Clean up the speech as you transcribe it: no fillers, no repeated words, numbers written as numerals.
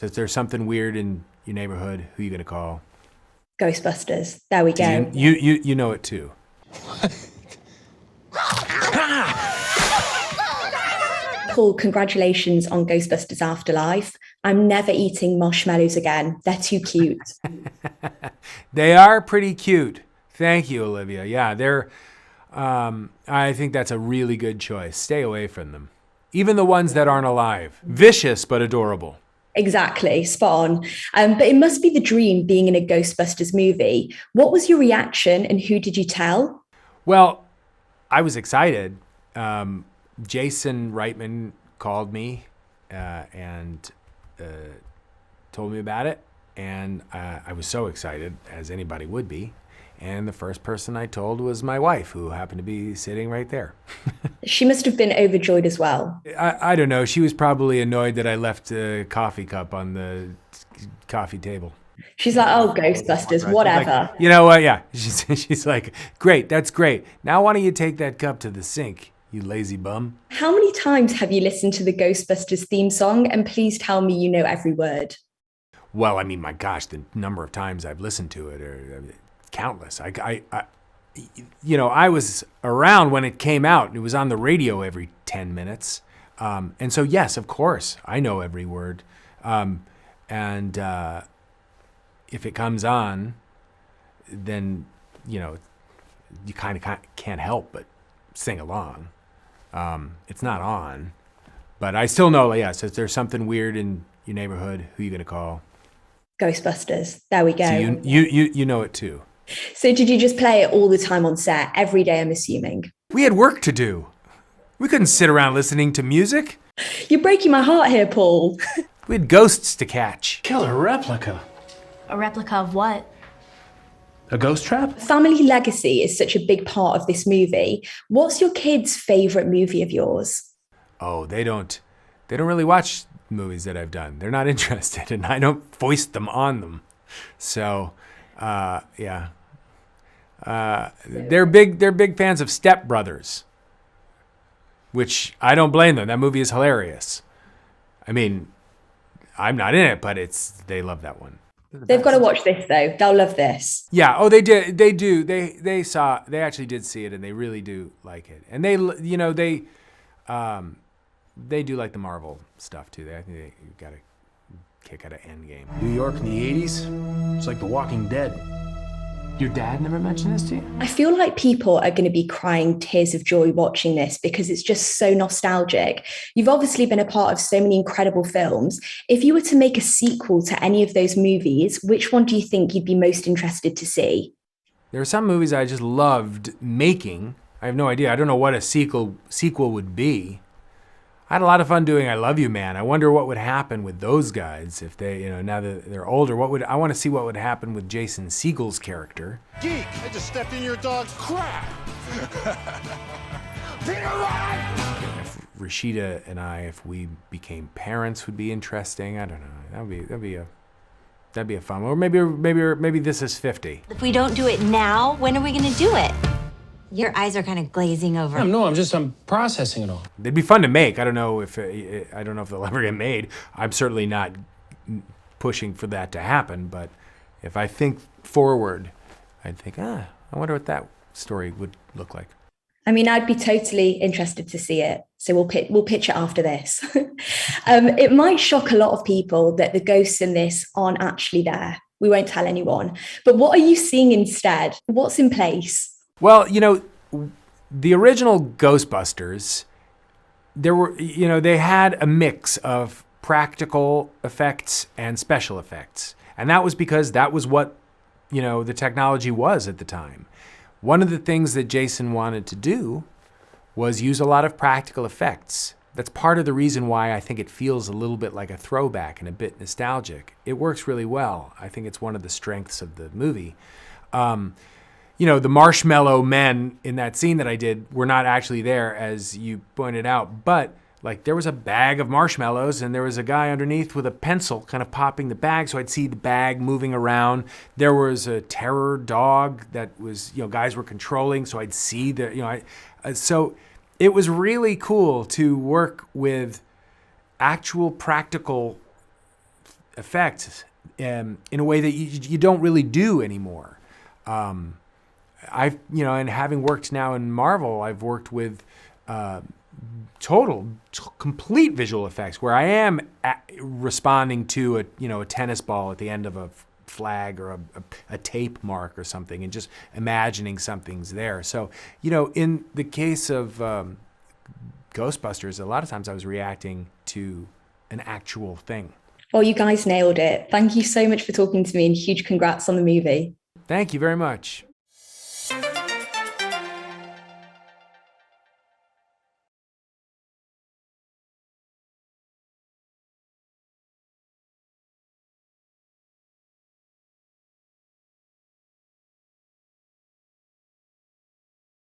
So if there's something weird in your neighborhood, who are you gonna call? Ghostbusters. There we So go. you know it too. Paul, congratulations on Ghostbusters Afterlife. I'm never eating marshmallows again. They're too cute. They are pretty cute. Thank you, Olivia. Yeah, they're. I think that's a really good choice. Stay away from them. Even the ones that aren't alive. Vicious but adorable. Exactly, spot on. But it must be the dream being in a Ghostbusters movie. What was your reaction and who did you tell? Well, I was excited. Jason Reitman called me and told me about it, and I was so excited, as anybody would be. And the first person I told was my wife, who happened to be sitting right there. She must have been overjoyed as well. I don't know. She was probably annoyed that I left a coffee cup on the coffee table. She's like, oh, Ghostbusters, whatever. Like, you know what? Yeah. She's like, great, that's great. Now why don't you take that cup to the sink, you lazy bum? How many times have you listened to the Ghostbusters theme song? And please tell me you know every word. Well, I mean, my gosh, the number of times I've listened to it are countless. I was around when it came out. It was on the radio every 10 minutes. And so, yes, of course, I know every word. And if it comes on, then, you kind of can't help but sing along. It's not on. But I still know, yes, if there's something weird in your neighborhood, who are you going to call? Ghostbusters. There we go. So you know it too. So did you just play it all the time on set, every day, I'm assuming? We had work to do. We couldn't sit around listening to music. You're breaking my heart here, Paul. We had ghosts to catch. Killer replica. A replica of what? A ghost trap? Family legacy is such a big part of this movie. What's your kids' favorite movie of yours? Oh, they don't really watch movies that I've done. They're not interested, and I don't foist them on them. So, yeah. They're big fans of Step Brothers, which I don't blame them. That movie is hilarious. I mean, I'm not in it, but they love that one. They've got to watch this though. They'll love this. Yeah. Oh, they did. They do. They actually did see it, and they really do like it. And they do like the Marvel stuff too. I think they got a kick out of Endgame. New York in the 80s? It's like The Walking Dead. Your dad never mentioned this to you? I feel like people are going to be crying tears of joy watching this because it's just so nostalgic. You've obviously been a part of so many incredible films. If you were to make a sequel to any of those movies, which one do you think you'd be most interested to see? There are some movies I just loved making. I have no idea. I don't know what a sequel would be. I had a lot of fun doing I Love You Man. I wonder what would happen with those guys if they, now that they're older. I want to see what would happen with Jason Segel's character. Geek, I just stepped in your dog's crap. Peter, run! If Rashida and I, if we became parents, would be interesting. I don't know. That'd be a fun one. Or maybe This Is 50. If we don't do it now, when are we gonna do it? Your eyes are kind of glazing over. I'm processing it all. They'd be fun to make. I don't know if they'll ever get made. I'm certainly not pushing for that to happen. But if I think forward, I'd think, I wonder what that story would look like. I mean, I'd be totally interested to see it. So we'll pitch it after this. It might shock a lot of people that the ghosts in this aren't actually there. We won't tell anyone. But what are you seeing instead? What's in place? Well, the original Ghostbusters, they had a mix of practical effects and special effects. And that was because that was what, the technology was at the time. One of the things that Jason wanted to do was use a lot of practical effects. That's part of the reason why I think it feels a little bit like a throwback and a bit nostalgic. It works really well. I think it's one of the strengths of the movie. The marshmallow men in that scene that I did were not actually there, as you pointed out, but there was a bag of marshmallows and there was a guy underneath with a pencil kind of popping the bag, so I'd see the bag moving around. There was a terror dog that was, guys were controlling, so I'd see so it was really cool to work with actual practical effects in a way that you don't really do anymore. And having worked now in Marvel, I've worked with complete visual effects where I am responding to a tennis ball at the end of a flag or a tape mark or something, and just imagining something's there. So, in the case of Ghostbusters, a lot of times I was reacting to an actual thing. Well, you guys nailed it. Thank you so much for talking to me, and huge congrats on the movie. Thank you very much.